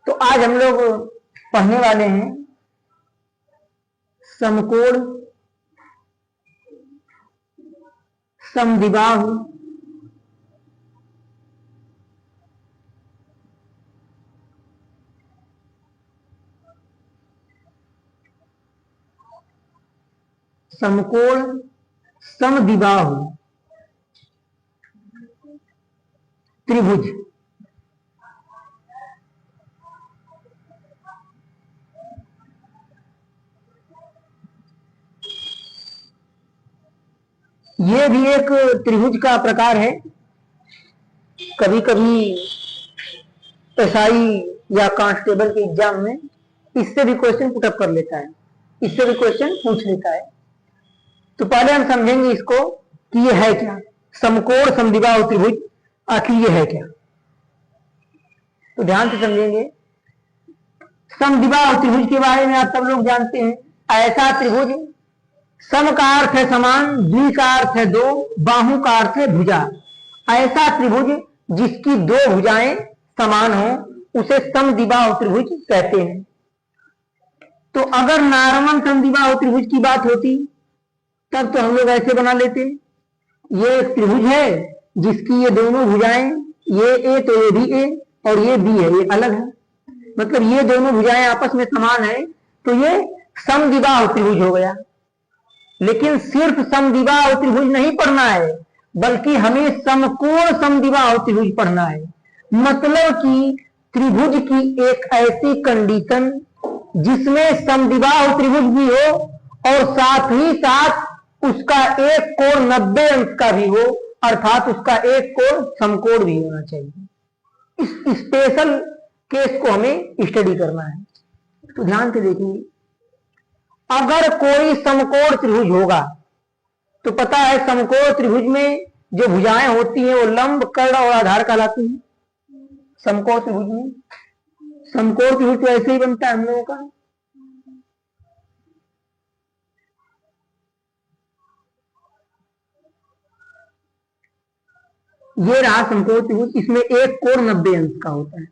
तो आज हम लोग पढ़ने वाले हैं समकोण समद्विबाहु समकोण समद्विबाहु त्रिभुज। ये भी एक त्रिभुज का प्रकार है। कभी कभी एसआई या कांस्टेबल के एग्जाम में इससे भी क्वेश्चन पुटअप कर लेता है, इससे भी क्वेश्चन पूछ लेता है। तो पहले हम समझेंगे इसको कि ये है क्या, समकोण समद्विबाहु त्रिभुज आखिर ये है क्या। तो ध्यान से समझेंगे। समद्विबाहु त्रिभुज के बारे में आप सब लोग जानते हैं। ऐसा त्रिभुज, सम का अर्थ है समान, द्वि का अर्थ है दो, बाहु का अर्थ है भुजा। ऐसा त्रिभुज जिसकी दो भुजाएं समान हो उसे समद्विबाहु त्रिभुज कहते हैं। तो अगर नॉर्मल समद्विबाहु त्रिभुज की बात होती तब तो हम लोग ऐसे बना लेते, ये एक त्रिभुज है जिसकी ये दोनों भुजाएं, ये ए तो ये भी ए और ये बी है, ये अलग है, मतलब ये दोनों भुजाएं आपस में समान है, तो ये समद्विबाहु त्रिभुज हो गया। लेकिन सिर्फ समद्विबाहु त्रिभुज नहीं पढ़ना है, बल्कि हमें समकोण समद्विबाहु त्रिभुज पढ़ना है। मतलब कि त्रिभुज की एक ऐसी कंडीशन जिसमें समद्विबाहु त्रिभुज भी हो और साथ ही साथ उसका एक कोण 90 अंश का भी हो, अर्थात उसका एक कोण समकोण भी होना चाहिए। इस स्पेशल केस को हमें स्टडी करना है। तो ध्यान से देखिए, अगर कोई समकोण त्रिभुज होगा तो पता है समकोण त्रिभुज में जो भुजाएं होती हैं वो लंब, कर्ण और आधार कहलाती हैं। समकोण त्रिभुज में, समकोण त्रिभुज तो ऐसे ही बनता है हम लोगों का। ये रहा समकोण त्रिभुज, इसमें एक कोण 90 अंश का होता है।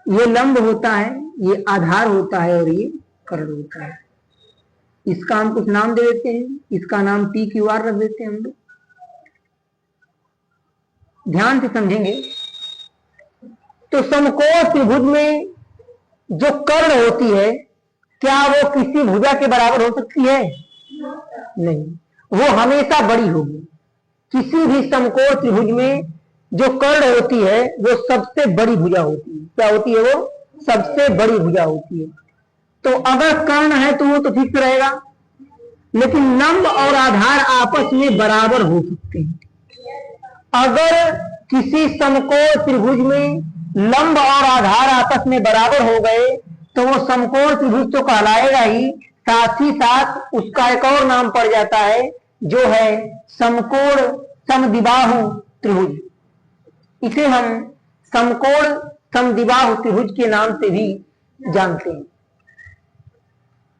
ये लंब होता है, ये आधार होता है और ये कर्ण होता है। इसका हम कुछ नाम दे देते हैं, इसका नाम PQR रख देते हैं हम लोग। ध्यान से समझेंगे। तो समकोण त्रिभुज में जो कर्ण होती है, क्या वो किसी भुजा के बराबर हो सकती है? नहीं, वो हमेशा बड़ी होगी। किसी भी समकोण त्रिभुज में जो कर्ण होती है वो सबसे बड़ी भुजा होती है। क्या होती है? वो सबसे बड़ी भुजा होती है। तो अगर कर्ण है तो वो तो फिक्स रहेगा, लेकिन लंब और आधार आपस में बराबर हो सकते हैं। अगर किसी समकोण त्रिभुज में लंब और आधार आपस में बराबर हो गए तो वो समकोण त्रिभुज तो कहलाएगा ही, साथ ही साथ उसका एक और नाम पड़ जाता है जो है समकोण समद्विबाहु त्रिभुज। इसे हम समकोण समद्विबाहु त्रिभुज के नाम से भी जानते हैं।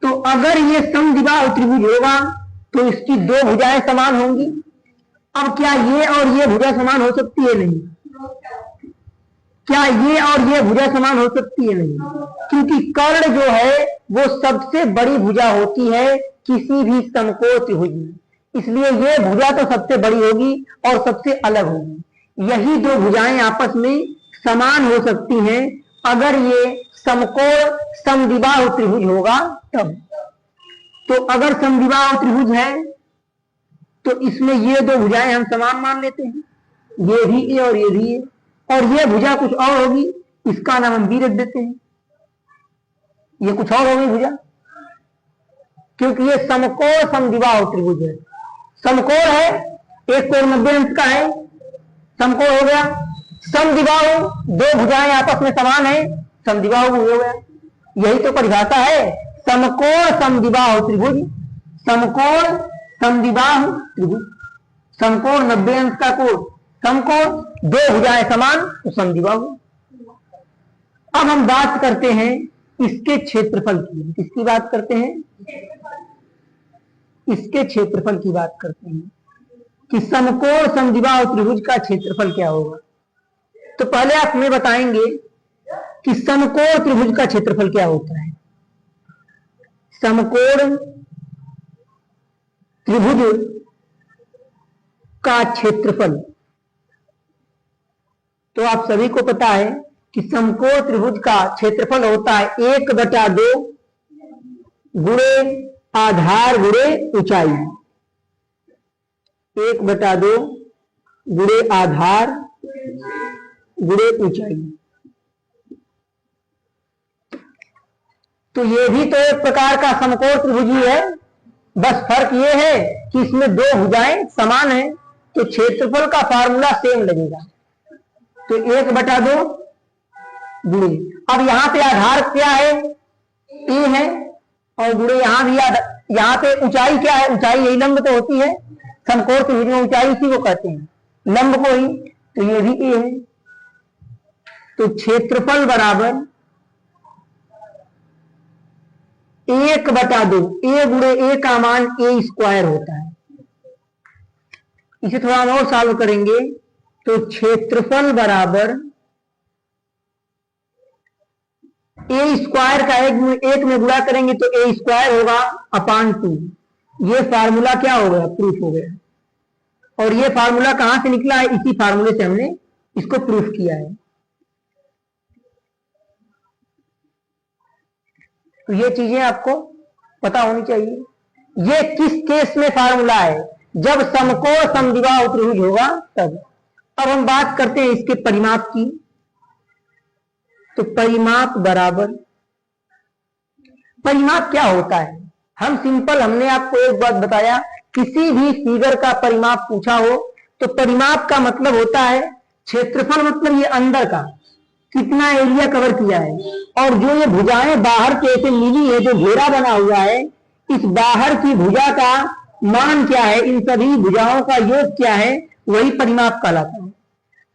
तो अगर ये समद्विबाहु त्रिभुज होगा तो इसकी दो भुजाएं समान होंगी। अब क्या ये और ये भुजा समान हो सकती है? नहीं। क्या ये और ये भुजा समान हो सकती है? नहीं, क्योंकि कर्ण जो है वो सबसे बड़ी भुजा होती है किसी भी समकोण त्रिभुज में। इसलिए ये भुजा तो सबसे बड़ी होगी और सबसे अलग होगी। यही दो भुजाएं आपस में समान हो सकती हैं अगर ये समकोण समद्विबाहु त्रिभुज होगा तब। तो अगर समद्विबाहु त्रिभुज है तो इसमें ये दो भुजाएं हम समान मान लेते हैं, ये भी ए और ये भी ए, और ये भुजा कुछ और होगी, इसका नाम हम बी रख देते हैं। ये कुछ और होगी भुजा, क्योंकि ये समकोण समद्विबाहु त्रिभुज है। समकोण है, एक कोण 90 अंश का है, समकोण हो गया। समद्विबाहु, दो भुजाएं आपस में समान है, समद्विबाहु हो गया। यही तो परिभाषा है समकोण समद्विबाहु त्रिभुज। समकोण समद्विबाहु त्रिभुज, समकोण 90 अंश का कोण, समकोण, दो भुजाएं समान तो समद्विबाहु। अब हम बात करते हैं इसके क्षेत्रफल की। किसकी बात करते हैं? इसके क्षेत्रफल की बात करते हैं। कि समकोण समद्विबाहु त्रिभुज का क्षेत्रफल क्या होगा। तो पहले आप हमें बताएंगे कि समकोण त्रिभुज का क्षेत्रफल क्या होता है। समकोण त्रिभुज का क्षेत्रफल, तो आप सभी को पता है कि समकोण त्रिभुज का क्षेत्रफल होता है 1/2 गुणे आधार गुणे ऊंचाई। 1/2 गुणे आधार गुणे ऊंचाई। तो ये भी तो एक प्रकार का समकोण त्रिभुज ही है, बस फर्क ये है कि इसमें दो भुजाएं समान हैं, तो क्षेत्रफल का फार्मूला सेम लगेगा। तो 1/2 गुणे, अब यहां पे आधार क्या है, ए है, और गुणे यहां भी यहां पे ऊंचाई क्या है, ऊंचाई यही लंब तो होती है, समकोण त्रिभुज में ऊंचाई इसी को कहते हैं, लंब को ही, तो ये भी ए है। तो क्षेत्रफल बराबर 1/2, ए गुणे ए का मान ए स्क्वायर होता है। इसे थोड़ा हम और सॉल्व करेंगे तो क्षेत्रफल बराबर ए स्क्वायर का एक में गुणा करेंगे तो ए स्क्वायर होगा अपान 2। ये फार्मूला क्या हो गया, प्रूफ हो गया। और ये फार्मूला कहां से निकला है, इसी फार्मूले से हमने इसको प्रूफ किया है। तो ये चीजें आपको पता होनी चाहिए। ये किस केस में फार्मूला है, जब समकोण समद्विबाहु त्रिभुज होगा तब। अब हम बात करते हैं इसके परिमाप की। तो परिमाप बराबर, परिमाप क्या होता है, हम सिंपल, हमने आपको एक बात बताया, किसी भी फिगर का परिमाप पूछा हो तो परिमाप का मतलब होता है क्षेत्रफल, मतलब ये अंदर का कितना एरिया कवर किया है, और जो ये भुजाएं बाहर के ऐसे मिली है, जो घेरा बना हुआ है, इस बाहर की भुजा का मान क्या है, इन सभी भुजाओं का योग क्या है, वही परिमाप कहलाता है।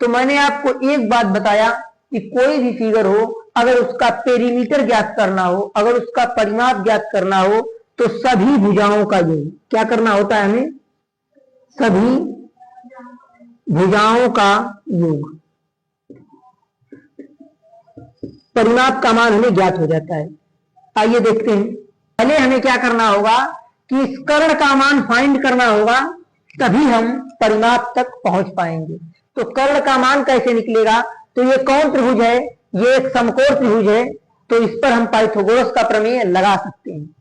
तो मैंने आपको एक बात बताया कि कोई भी फिगर हो, अगर उसका पेरीमीटर ज्ञात करना हो, अगर उसका परिमाप ज्ञात करना हो, तो सभी भुजाओं का योग क्या करना होता है, हमें सभी भुजाओं का योग, परिमाप का मान हमें ज्ञात हो जाता है। आइए देखते हैं। पहले हमें क्या करना होगा कि इस कर्ण का मान फाइंड करना होगा, तभी हम परिमाप तक पहुंच पाएंगे। तो कर्ण का मान कैसे निकलेगा, तो ये कौन त्रिभुज है, ये एक समकोण त्रिभुज है, तो इस पर हम पाइथागोरस का प्रमेय लगा सकते हैं।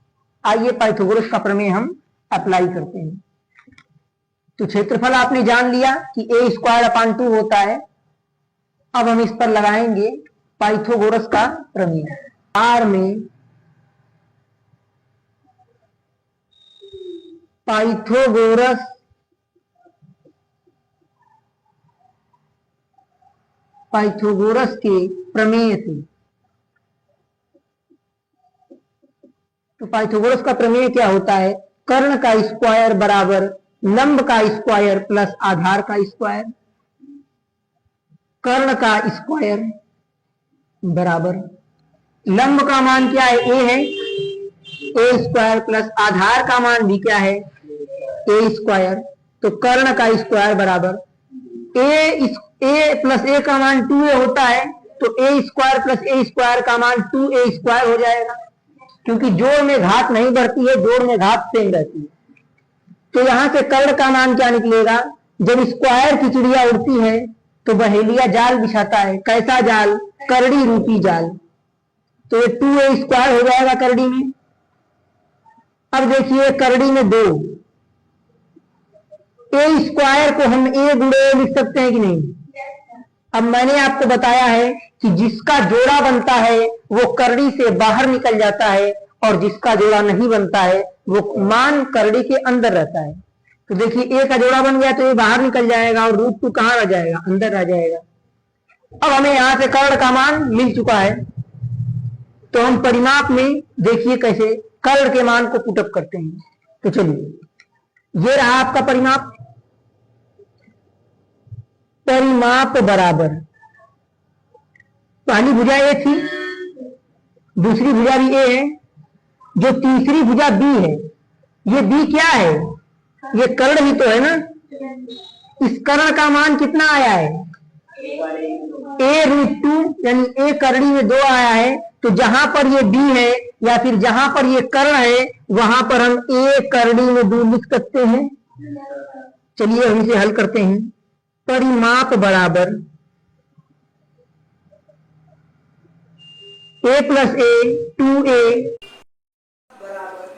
आइए पाइथागोरस का प्रमेय हम अप्लाई करते हैं। तो क्षेत्रफल आपने जान लिया कि ए स्क्वायर अपान 2 होता है। अब हम इस पर लगाएंगे पाइथागोरस का प्रमेय। आर में पाइथागोरस के प्रमेय से, तो पाइथागोरस का प्रमेय क्या होता है, कर्ण का स्क्वायर बराबर लंब का स्क्वायर प्लस आधार का स्क्वायर। कर्ण का स्क्वायर बराबर लंब का मान क्या है, ए है, ए स्क्वायर प्लस आधार का मान भी क्या है, ए स्क्वायर। तो कर्ण का स्क्वायर बराबर ए प्लस ए का मान 2a होता है, तो ए स्क्वायर प्लस ए स्क्वायर का मान 2a स्क्वायर हो जाएगा, क्योंकि जोड़ में घात नहीं बढ़ती है, जोड़ में घात सेम रहती है। तो यहां से कर्ण का मान क्या निकलेगा, जब स्क्वायर की चिड़िया उड़ती है तो बहेलिया जाल बिछाता है, कैसा जाल, करड़ी रूपी जाल। तो ये 2a स्क्वायर हो जाएगा करड़ी में। अब देखिए करड़ी में 2, ए स्क्वायर को हम ए गुणे ए लिख सकते हैं कि नहीं। अब मैंने आपको बताया है कि जिसका जोड़ा बनता है वो करड़ी से बाहर निकल जाता है, और जिसका जोड़ा नहीं बनता है वो मान करड़ी के अंदर रहता है। तो देखिए ए का जोड़ा बन गया तो ये बाहर निकल जाएगा, और √2 कहां रह जाएगा, अंदर रह जाएगा। अब हमें यहां से कर्ण का मान मिल चुका है, तो हम परिमाप में देखिए कैसे कर्ण के मान को पुटअप करते हैं। तो चलिए, ये रहा आपका परिमाप। परिमाप बराबर पहली भुजा ए थी, दूसरी भुजा भी ए है, जो तीसरी भुजा बी है। ये बी क्या है, ये कर्ण ही तो है ना, इस कर्ण का मान कितना आया है? a√2, यानी a करड़ी में 2 आया है। तो जहां पर ये b है या फिर जहां पर ये कर्ण है वहां पर हम a करड़ी में 2 लिख सकते हैं। चलिए हम इसे हल करते हैं। परिमाप बराबर a + a 2a बराबर,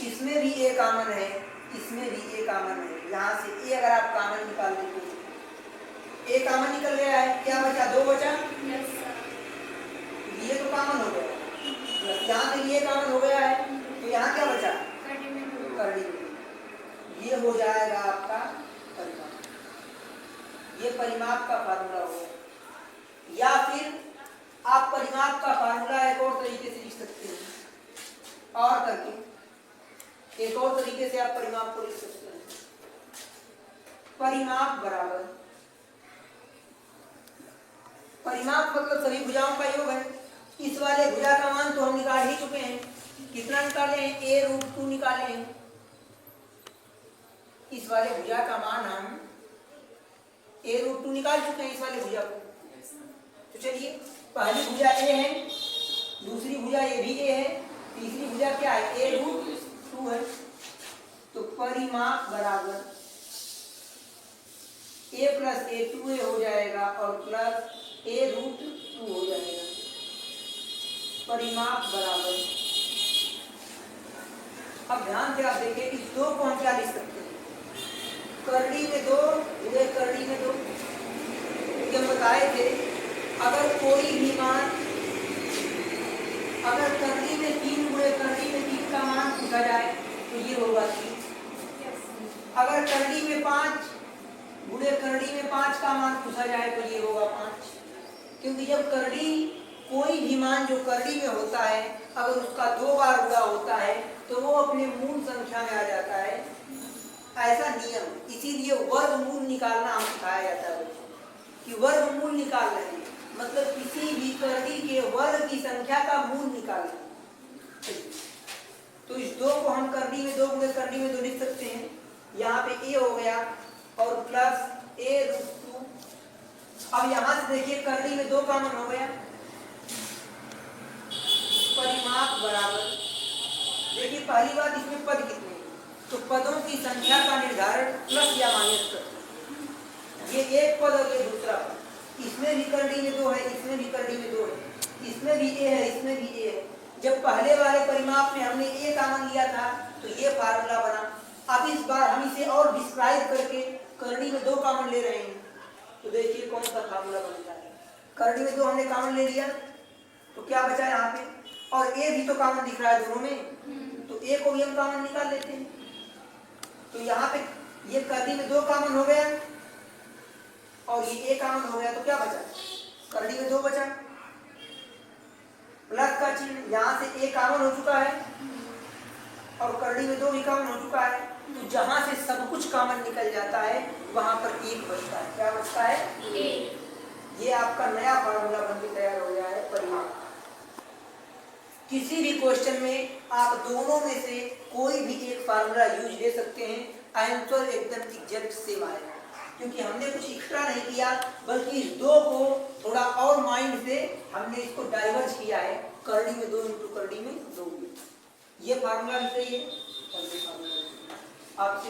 इसमें भी a कॉमन है, इसमें भी a कॉमन है। यहाँ से a अगर आप कॉमन निकाल देते हैं, a कॉमन निकल गया है, क्या बचा? 2 बचा। ये तो कॉमन हो गया, यहाँ से ये कॉमन हो गया है, तो यहाँ क्या बचा? करड़ी में। ये हो जाएगा आपका परिमाप। ये परिमाप का फार्मूला हो गया। या फिर आप परिमाप का फार्मूला एक और तरीके से लिख सकते हैं, और करके एक और तरीके से आप परिमाप को लिख सकते हैं। परिमाप बराबर, परिमाप मतलब सभी भुजाओं का योग है। इस वाले भुजा का मान तो हम निकाल ही चुके हैं। कितना निकाले हैं? a√2 निकाले हैं। इस वाले भुजा का मान हम a√2 निकाल चुके हैं, इस वाले भुजा को। तो चलिए, पहली भुजा a है, दूसरी भुजा ये भी a है, तीसरी भुजा क्या है? a√2 है। तो परिमाप बराबर a + a 2a हो जाएगा और प्लस a√2 हो जाएगा। परिमाप बराबर, अब ध्यान से आप देखें, इस 2 को हम क्या लिख सकते हैं? करड़ी में 2 गुणे करड़ी में 2। हम बताए थे अगर कोई भी मान, अगर करड़ी में 3 गुणे करड़ी में 3 का मान पूछा जाए तो ये होगा 3। अगर करड़ी में 5 गुणे करड़ी में 5 का मान पूछा जाए तो ये होगा 5। क्योंकि जब करड़ी, कोई भी मान जो करड़ी में होता है, अगर उसका 2 बार गुणा होता है तो वो अपने मूल संख्या में आ जाता है। ऐसा नियम, इसीलिए वर्गमूल निकालना हम सिखाया जाता है बच्चों कि वर्गमूल निकाल रहे हैं, मतलब किसी भी करड़ी के वर्ग की संख्या का मूल निकालना। तो इस 2 को हम करड़ी में 2 गुणे करड़ी में 2 लिख सकते हैं। यहाँ पे a हो गया और प्लस a√2। अब यहाँ से देखिए, करड़ी में 2 कॉमन हो गया। परिमाप बराबर, देखिए पहली बात, इसमें पद कितने हैं? तो पदों की संख्या का निर्धारण प्लस या माइनस करते हैं। ये एक पद और ये दूसरा पद। इसमें भी करड़ी में 2 है, इसमें भी करड़ी में 2 है, इसमें भी a है, इसमें भी a है। जब पहले वाले परिमाप में हमने a कॉमन लिया था तो ये फार्मूला बना। अब इस बार हम इसे और डिस्क्राइब करके करड़ी में 2 कॉमन ले रहे हैं, तो देखिए कौन सा फार्मूला बनता है। करड़ी में 2 हमने कॉमन ले लिया तो क्या बचा यहाँ पे? और a भी तो कॉमन दिख रहा है दोनों में, तो a को भी हम कॉमन निकाल लेते हैं। तो यहाँ पे ये करड़ी में 2 कॉमन हो गया और ये a कॉमन हो गया, तो क्या बचा? करड़ी में 2 बचा, प्लस का चिन्ह। यहाँ से a कॉमन हो चुका है और करड़ी में 2 भी कॉमन हो चुका है। तो जहां से सब कुछ कॉमन निकल जाता है वहां पर 1 बचता है। क्या बचता है? 1। ये आपका नया फार्मूला बनके तैयार हो गया है परिमाप। किसी भी क्वेश्चन में आप दोनों में से कोई भी एक फार्मूला यूज ले सकते हैं, आंसर एकदम एग्जैक्ट सेम आएगा। क्योंकि हमने कुछ एक्स्ट्रा नहीं किया, बल्कि इस 2 को थोड़ा और माइंड से हमने इसको डाइवर्स किया है। करड़ी में 2 इंटू करड़ी में 2। ये फार्मूला भी सही है और ये फार्मूला आपसे